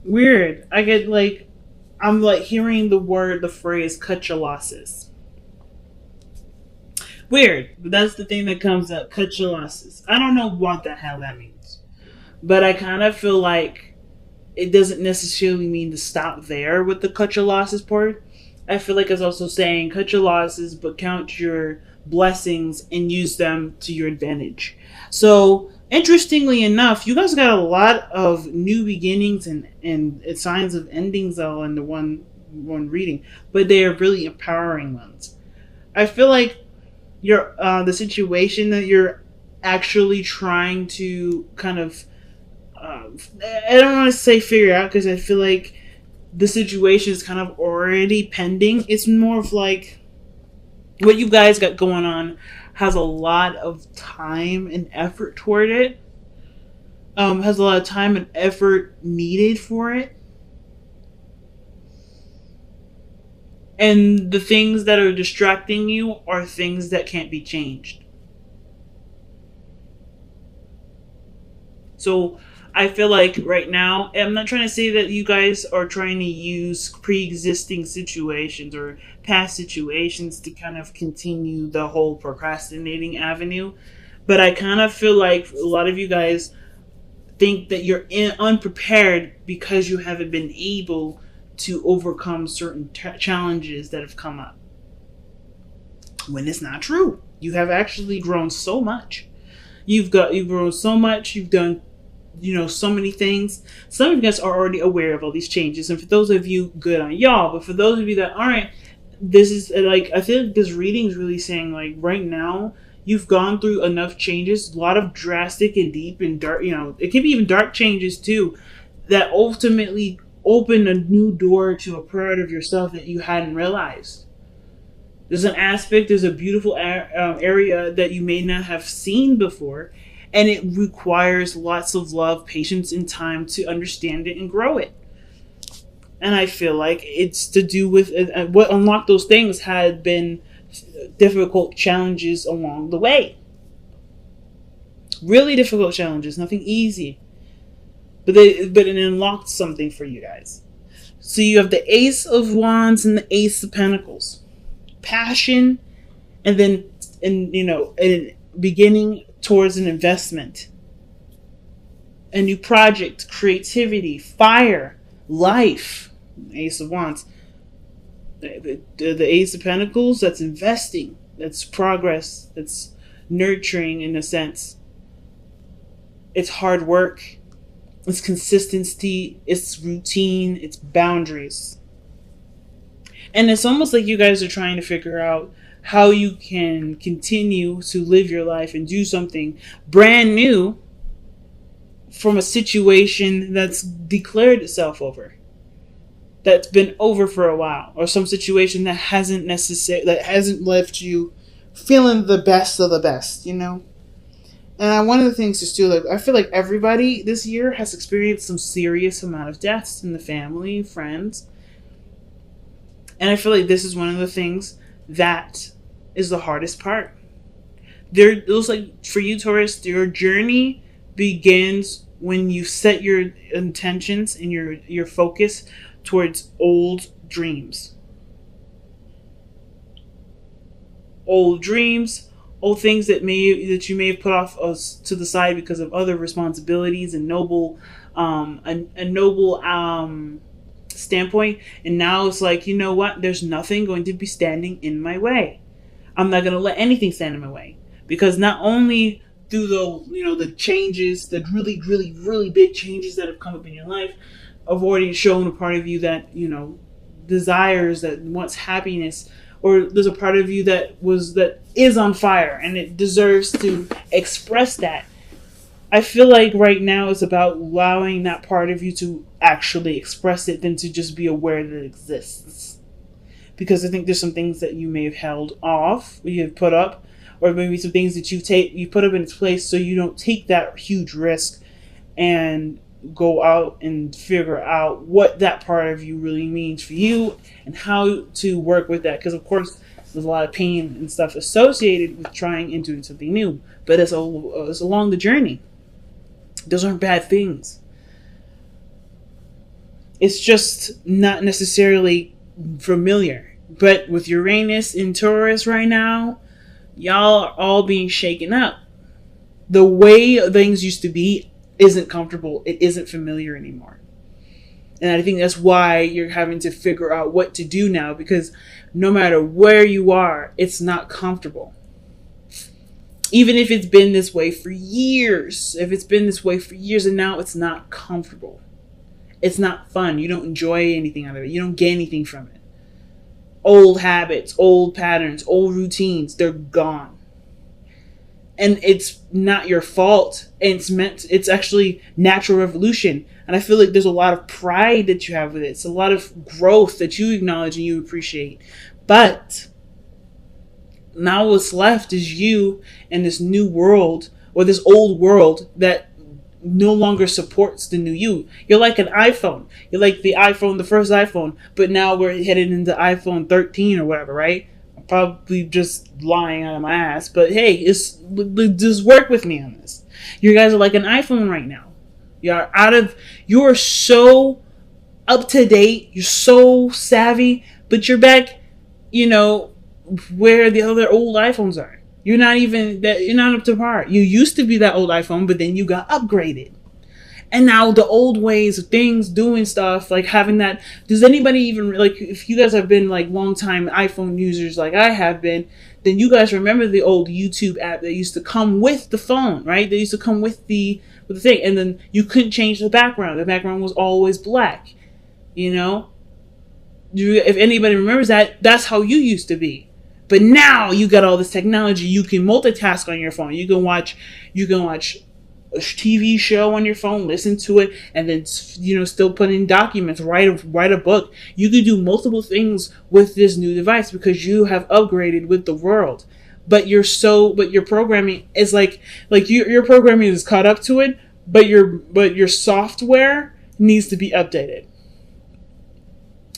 Weird. I get like, I'm like hearing the phrase cut your losses. Weird. But that's the thing that comes up. Cut your losses. I don't know what the hell that means. But I kind of feel like it doesn't necessarily mean to stop there with the cut your losses part. I feel like it's also saying cut your losses, but count your blessings and use them to your advantage. So, interestingly enough, you guys got a lot of new beginnings and signs of endings all in the one reading, but they are really empowering ones. I feel like your the situation that you're actually trying to kind of I don't want to say figure out because I feel like the situation is kind of already pending. It's more of like what you guys got going on has a lot of time and effort toward it. Has a lot of time and effort needed for it. And the things that are distracting you are things that can't be changed. So I feel like right now, I'm not trying to say that you guys are trying to use pre existing situations or past situations to kind of continue the whole procrastinating avenue. But I kind of feel like a lot of you guys think that you're unprepared because you haven't been able to overcome certain challenges that have come up. When it's not true. You have actually grown so much. You've grown so much. You've done so many things. Some of you guys are already aware of all these changes, and for those of you, good on y'all. But for those of you that aren't, this is like I feel like this reading is really saying like right now you've gone through enough changes, a lot of drastic and deep and dark. It can be even dark changes too, that ultimately open a new door to a part of yourself that you hadn't realized. There's a beautiful area that you may not have seen before, and it requires lots of love, patience, and time to understand it and grow it. And I feel like it's to do with what unlocked those things had been difficult challenges along the way. Really difficult challenges, nothing easy. But it unlocked something for you guys. So you have the Ace of Wands and the Ace of Pentacles. Passion, and then a beginning towards an investment, a new project, creativity, fire, life. Ace of Wands, the Ace of Pentacles, that's investing, that's progress, that's nurturing in a sense. It's hard work, it's consistency, it's routine, it's boundaries. And it's almost like you guys are trying to figure out how you can continue to live your life and do something brand new from a situation that's declared itself over, that's been over for a while, or some situation that hasn't left you feeling the best of the best. And one of the things is too, like I feel like everybody this year has experienced some serious amount of deaths in the family, friends. And I feel like this is one of the things that is the hardest part. It looks like for you, Taurus, your journey begins when you set your intentions and your focus towards old dreams. Old dreams, old things that you may have put off to the side because of other responsibilities and a noble standpoint, and now it's like, you know what, there's nothing going to be standing in my way. I'm not going to let anything stand in my way, because not only through the changes, the really really really big changes that have come up in your life, have already shown a part of you that desires, that wants happiness, or there's a part of you that is on fire and it deserves to express that. I feel like right now it's about allowing that part of you to actually express it than to just be aware that it exists. Because I think there's some things that you may have held off, or you have put up, or maybe some things that you put up in its place so you don't take that huge risk and go out and figure out what that part of you really means for you and how to work with that. Because of course there's a lot of pain and stuff associated with trying and doing something new, but it's along the journey. Those aren't bad things. It's just not necessarily familiar. But with Uranus in Taurus right now, y'all are all being shaken up. The way things used to be isn't comfortable. It isn't familiar anymore. And I think that's why you're having to figure out what to do now, because no matter where you are, it's not comfortable. Even if it's been this way for years, and now it's not comfortable. It's not fun. You don't enjoy anything out of it. You don't get anything from it. Old habits, old patterns, old routines, they're gone. And it's not your fault. It's actually natural evolution. And I feel like there's a lot of pride that you have with it. It's a lot of growth that you acknowledge and you appreciate. But now what's left is you and this new world, or this old world that no longer supports the new you. You're like an iPhone. You're like the first iPhone, but now we're headed into iPhone 13 or whatever, right? I'm probably just lying out of my ass, but hey, just work with me on this. You guys are like an iPhone right now. You're so up to date, you're so savvy, but you're back, where the other old iPhones are. You're not up to par. You used to be that old iPhone, but then you got upgraded. And now the old ways of things, doing stuff, like having that, does anybody even, like, if you guys have been like long time iPhone users like I have been, then you guys remember the old YouTube app that used to come with the phone, right? They used to come with the thing, and then you couldn't change the background. The background was always black, If anybody remembers that, that's how you used to be. But now you got all this technology. You can multitask on your phone. You can watch a TV show on your phone, listen to it, and then still put in documents, write a book. You can do multiple things with this new device because you have upgraded with the world. But your programming is like your programming is caught up to it, but your software needs to be updated.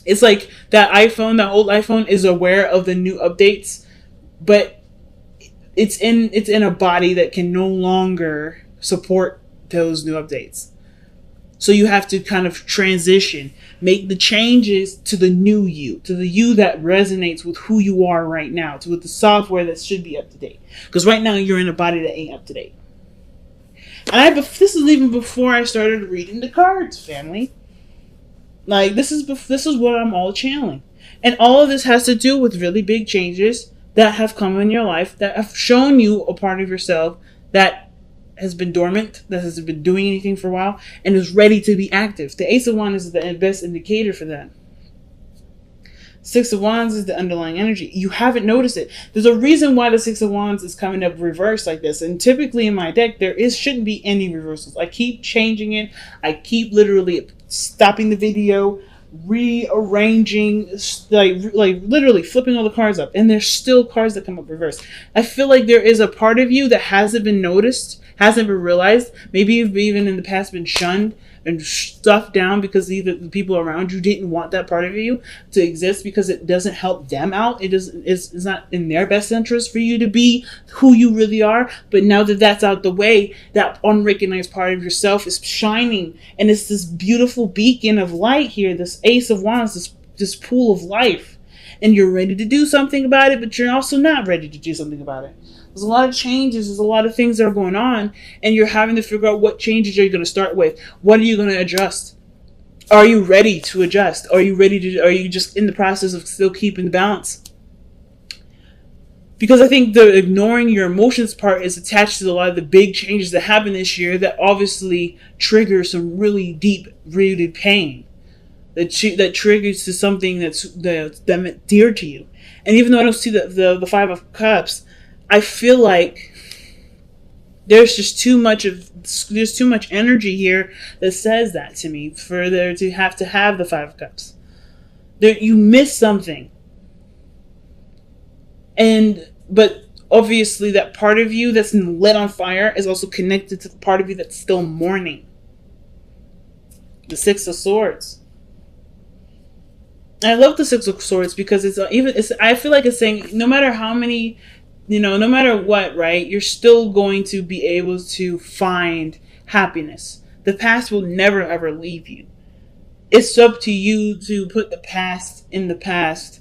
It's like that old iPhone is aware of the new updates, but it's in a body that can no longer support those new updates. So you have to kind of transition, make the changes to the new you, to the you that resonates with who you are right now, with the software that should be up to date. Because right now you're in a body that ain't up to date. And this is even before I started reading the cards, family. Like, this is what I'm all channeling. And all of this has to do with really big changes that have come in your life, that have shown you a part of yourself that has been dormant, that hasn't been doing anything for a while, and is ready to be active. The Ace of Wands is the best indicator for that. Six of Wands is the underlying energy. You haven't noticed it. There's a reason why the Six of Wands is coming up reversed like this. And typically in my deck, shouldn't be any reversals. I keep changing it. I keep literally stopping the video, rearranging, like literally flipping all the cards up. And there's still cards that come up reversed. I feel like there is a part of you that hasn't been noticed, hasn't been realized. Maybe you've even in the past been shunned and stuffed down because either the people around you didn't want that part of you to exist because it doesn't help them out. It's not in their best interest for you to be who you really are. But now that that's out the way, that unrecognized part of yourself is shining, and it's this beautiful beacon of light here, this Ace of Wands, this pool of life. And you're ready to do something about it, but you're also not ready to do something about it. There's a lot of changes. There's a lot of things that are going on, and you're having to figure out what changes are you going to start with. What are you going to adjust? Are you ready to adjust? Are you just in the process of still keeping the balance? Because I think the ignoring your emotions part is attached to a lot of the big changes that happen this year that obviously trigger some really deep-rooted pain. That triggers to something that's dear to you. And even though I don't see the Five of Cups, I feel like there's too much energy here that says that to me for there to have the Five of Cups. You miss something. But obviously that part of you that's lit on fire is also connected to the part of you that's still mourning. The Six of Swords. I love the Six of Swords because I feel like it's saying no matter how many, no matter what, right, you're still going to be able to find happiness. The past will never ever leave you. It's up to you to put the past in the past,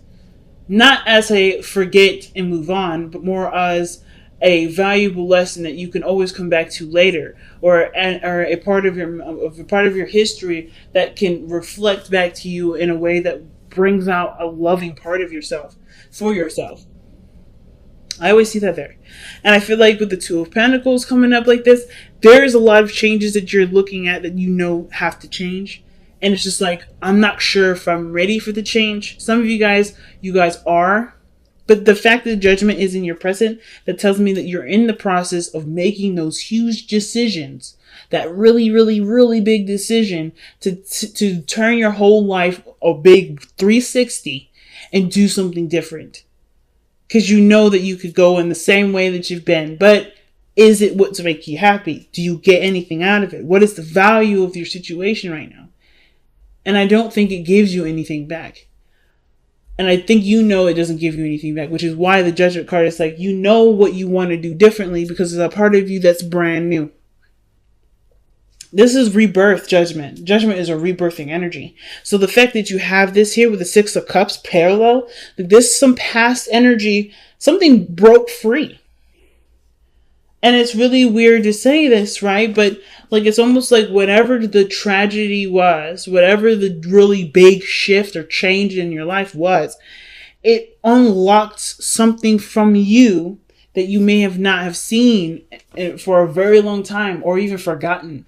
not as a forget and move on, but more as a valuable lesson that you can always come back to later, or a part of your history that can reflect back to you in a way that brings out a loving part of yourself for yourself. I always see that there. And I feel like with the Two of Pentacles coming up like this, there's a lot of changes that you're looking at that you know have to change. And it's just like, I'm not sure if I'm ready for the change. Some of you guys are. But the fact that Judgment is in your present, that tells me that you're in the process of making those huge decisions. That really, really, really big decision to turn your whole life a big 360 and do something different. Because you know that you could go in the same way that you've been. But is it what's make you happy? Do you get anything out of it? What is the value of your situation right now? And I don't think it gives you anything back. And I think you know it doesn't give you anything back, which is why the Judgment card is like, you know what you want to do differently because there's a part of you that's brand new. This is rebirth, Judgment. Judgment is a rebirthing energy. So the fact that you have this here with the Six of Cups parallel, that this some past energy, something broke free. And it's really weird to say this, right? But like, it's almost like whatever the tragedy was, whatever the really big shift or change in your life was, it unlocked something from you that you may have not have seen for a very long time or even forgotten.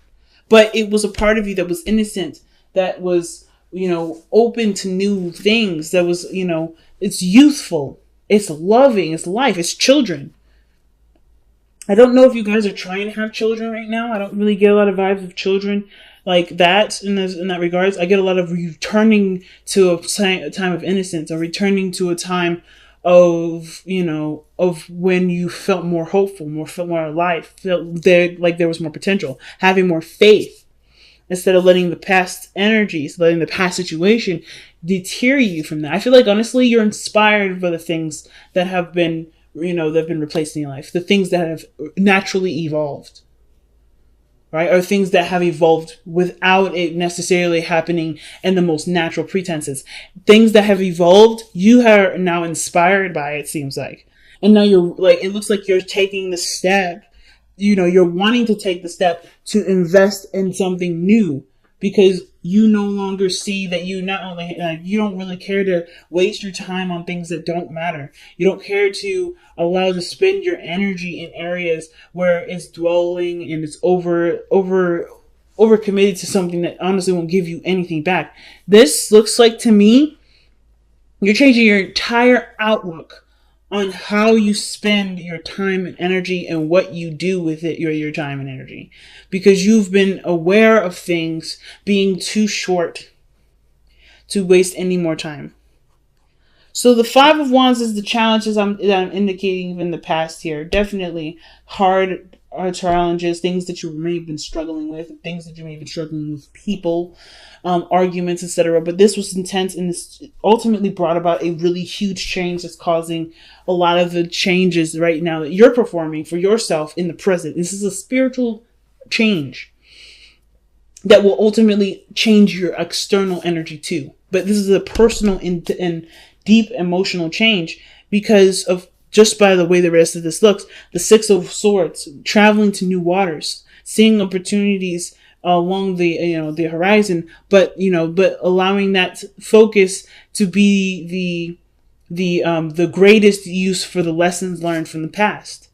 But it was a part of you that was innocent, that was, open to new things, that was, it's youthful, it's loving, it's life, it's children. I don't know if you guys are trying to have children right now. I don't really get a lot of vibes of children like that in that regards. I get a lot of returning to a time of innocence, or returning to a time of, of when you felt more hopeful, felt more alive, felt there was more potential, having more faith, instead of letting the past energies, letting the past situation deter you from that. I feel like, honestly, you're inspired by the things that have been they've been replaced in your life. The things that have naturally evolved, right? Or things that have evolved without it necessarily happening in the most natural pretenses. Things that have evolved, you are now inspired by, it seems like. And now you're like, it looks like you're taking the step, you're wanting to take the step to invest in something new, because you no longer see that you not only, you don't really care to waste your time on things that don't matter. You don't care to allow to spend your energy in areas where it's dwelling and it's over committed to something that honestly won't give you anything back. This looks like, to me, you're changing your entire outlook on how you spend your time and energy and what you do with it, your time and energy. Because you've been aware of things being too short to waste any more time. So the Five of Wands is the challenges that I'm indicating in the past here. Definitely hard challenges, things that you may have been struggling with, things that you may have been struggling with, people, arguments, etc. But this was intense, and this ultimately brought about a really huge change that's causing a lot of the changes right now that you're performing for yourself in the present. This is a spiritual change that will ultimately change your external energy too. But this is a personal and deep emotional change because of, just by the way the rest of this looks, the Six of Swords, traveling to new waters, seeing opportunities along the horizon, but allowing that focus to be the greatest use for the lessons learned from the past.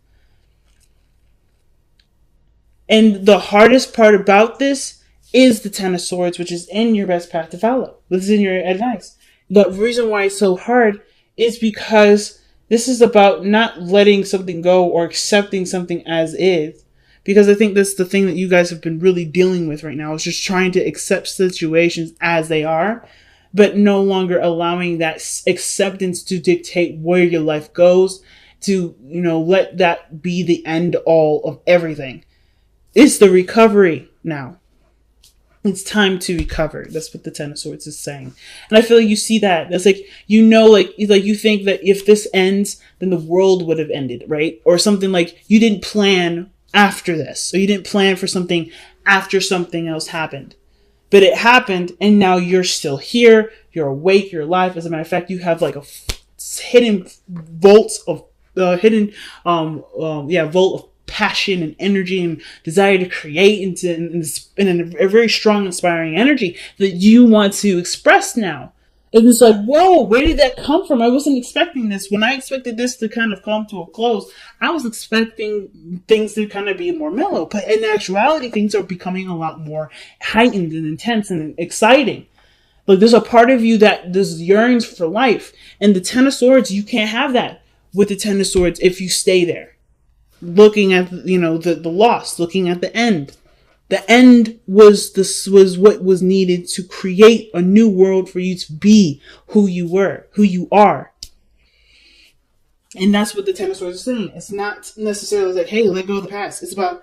And the hardest part about this is the Ten of Swords, which is in your best path to follow. This is in your advice. The reason why it's so hard is because this is about not letting something go or accepting something as is. Because I think that's the thing that you guys have been really dealing with right now, is just trying to accept situations as they are, but no longer allowing that acceptance to dictate where your life goes, to, let that be the end all of everything. It's the recovery now. It's time to recover. That's what the Ten of Swords is saying. And I feel like you see that. That's like, you think that if this ends, then the world would have ended, right? Or something like you didn't plan after this. Or you didn't plan for something after something else happened. But it happened, and now you're still here. You're awake. You're alive. As a matter of fact, you have like a hidden volts of vault of passion and energy and desire to create in a very strong, inspiring energy that you want to express now. It was like, whoa, where did that come from? I wasn't expecting this. When I expected this to kind of come to a close, I was expecting things to kind of be more mellow. But in actuality, things are becoming a lot more heightened and intense and exciting. Like, there's a part of you that just yearns for life. And the Ten of Swords, you can't have that with the Ten of Swords if you stay there. Looking at, the loss, looking at the end. The end was what was needed to create a new world for you to be who you are. And that's what the Ten of Swords is saying. It's not necessarily like, hey, let go of the past. It's about,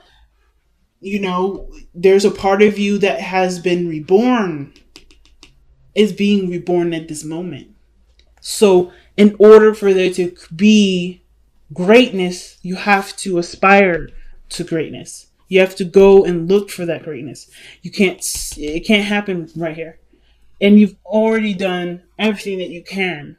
there's a part of you that has been reborn, is being reborn at this moment. So in order for there to be greatness, you have to aspire to greatness. You have to go and look for that greatness. It can't happen right here. And you've already done everything that you can.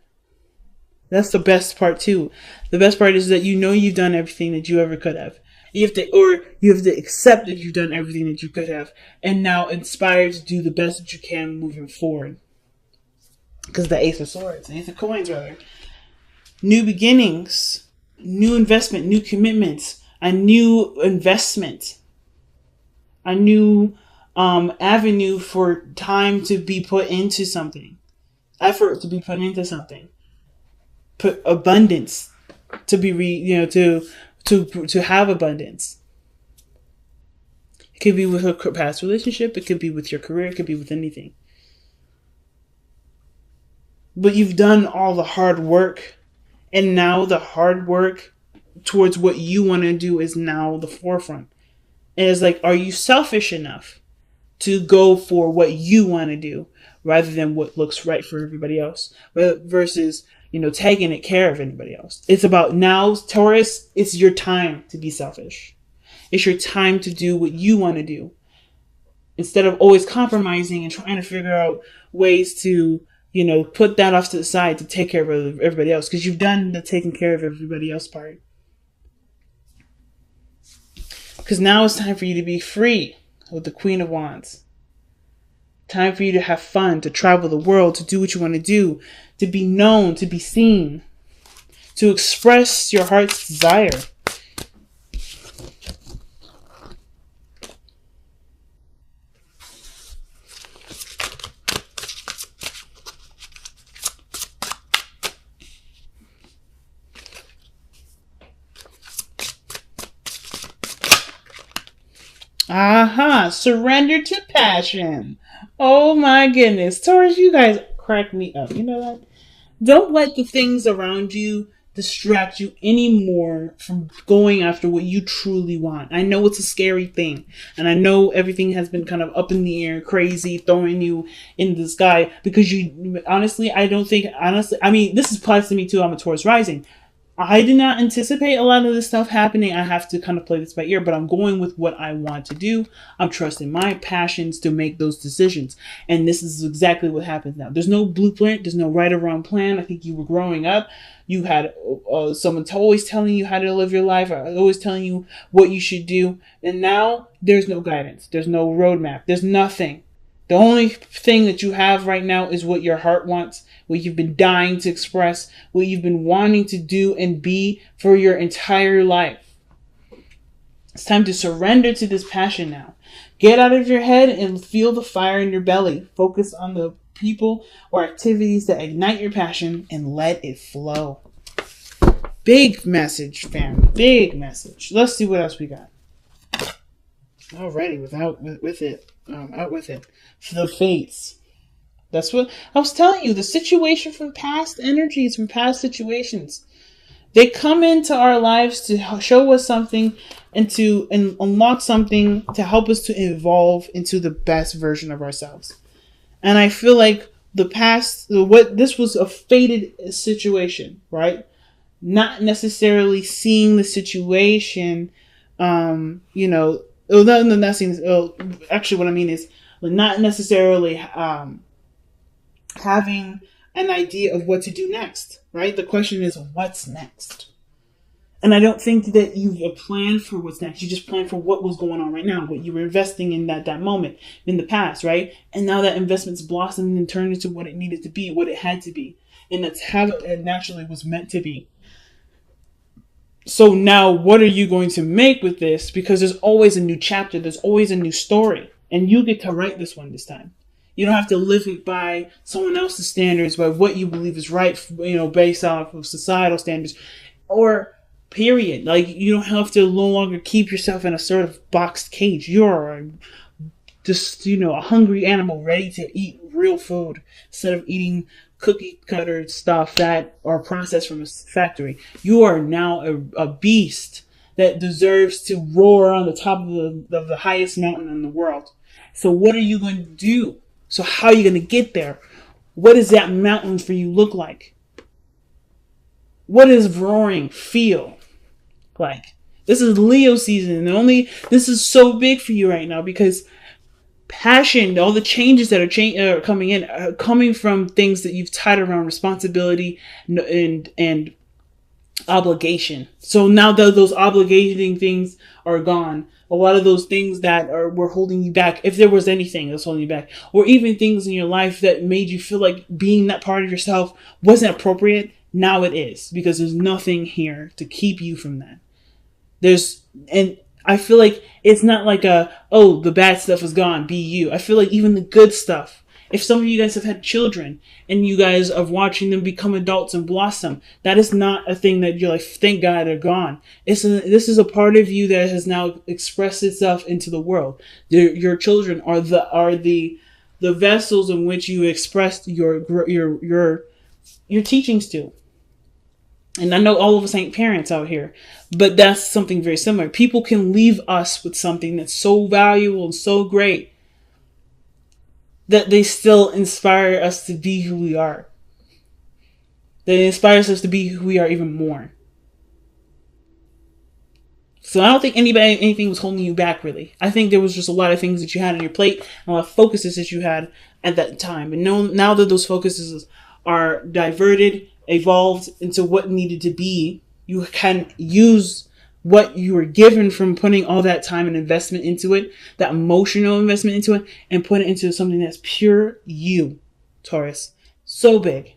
That's the best part too. The best part is that you've done everything that you ever could have. You have to accept that you've done everything that you could have, and now inspire to do the best that you can moving forward. Because the Ace of Coins rather. New beginnings, new investment, new commitments, a new investment, a new avenue for time to be put into something, effort to be put into something, put abundance to be to have abundance. It could be with a past relationship. It could be with your career. It could be with anything. But you've done all the hard work, and now the hard work towards what you want to do is now the forefront. And it's like, are you selfish enough to go for what you want to do rather than what looks right for everybody else, versus, taking care of anybody else? It's about now, Taurus, it's your time to be selfish. It's your time to do what you want to do, instead of always compromising and trying to figure out ways to, put that off to the side to take care of everybody else, because you've done the taking care of everybody else part. Because now it's time for you to be free with the Queen of Wands. Time for you to have fun, to travel the world, to do what you want to do, to be known, to be seen, to express your heart's desire. Aha, surrender to passion. Oh my goodness. Taurus, you guys crack me up. You know that? Don't let the things around you distract you anymore from going after what you truly want. I know it's a scary thing, and I know everything has been kind of up in the air, crazy, throwing you in the sky, because I mean, this applies to me too. I'm a Taurus rising. I did not anticipate a lot of this stuff happening. I have to kind of play this by ear, but I'm going with what I want to do. I'm trusting my passions to make those decisions. And this is exactly what happens now. There's no blueprint. There's no right or wrong plan. I think you were growing up. You had someone always telling you how to live your life, or always telling you what you should do. And now there's no guidance. There's no roadmap. There's nothing. The only thing that you have right now is what your heart wants, what you've been dying to express, what you've been wanting to do and be for your entire life. It's time to surrender to this passion now. Get out of your head and feel the fire in your belly. Focus on the people or activities that ignite your passion and let it flow. Big message, fam. Big message. Let's see what else we got. Alrighty, out with it. The fates. That's what I was telling you. The situation from past energies, from past situations, they come into our lives to show us something and to unlock something to help us to evolve into the best version of ourselves. And I feel like this was a fated situation, right? Not necessarily seeing the situation, actually what I mean is, not necessarily having an idea of what to do next, right? The question is, what's next? And I don't think that you've planned for what's next. You just plan for what was going on right now, what you were investing in that moment in the past, right? And now that investment's blossomed and turned into what it needed to be, what it had to be. And that's how it naturally was meant to be. So now what are you going to make with this? Because there's always a new chapter. There's always a new story. And you get to write this one this time. You don't have to live it by someone else's standards, by what you believe is right, based off of societal standards. Or period. Like, you don't have to no longer keep yourself in a sort of boxed cage. You're just, a hungry animal ready to eat real food instead of eating cookie cutter stuff that are processed from a factory. You are now a beast that deserves to roar on the top of the highest mountain in the world. So what are you going to do? So how are you going to get there? What does that mountain for you look like? What does roaring feel like? This is Leo season, and this is so big for you right now because passion, all the changes that are coming in, are coming from things that you've tied around responsibility and obligation. So now that those obligating things are gone, a lot of those things that were holding you back, if there was anything that's holding you back, or even things in your life that made you feel like being that part of yourself wasn't appropriate, now it is, because there's nothing here to keep you from that. And I feel like it's not like the bad stuff is gone, be you. I feel like even the good stuff, if some of you guys have had children and you guys are watching them become adults and blossom, that is not a thing that you're like, thank God they're gone. This is a part of you that has now expressed itself into the world. Your children are the vessels in which you expressed your teachings to. And I know all of us ain't parents out here, but that's something very similar. People can leave us with something that's so valuable and so great that they still inspire us to be who we are. They inspire us to be who we are even more. So I don't think anything was holding you back, really. I think there was just a lot of things that you had on your plate, and a lot of focuses that you had at that time. And now that those focuses are diverted, evolved into what needed to be, you can use what you were given from putting all that time and investment into it, that emotional investment into it, and put it into something that's pure you, Taurus. So big.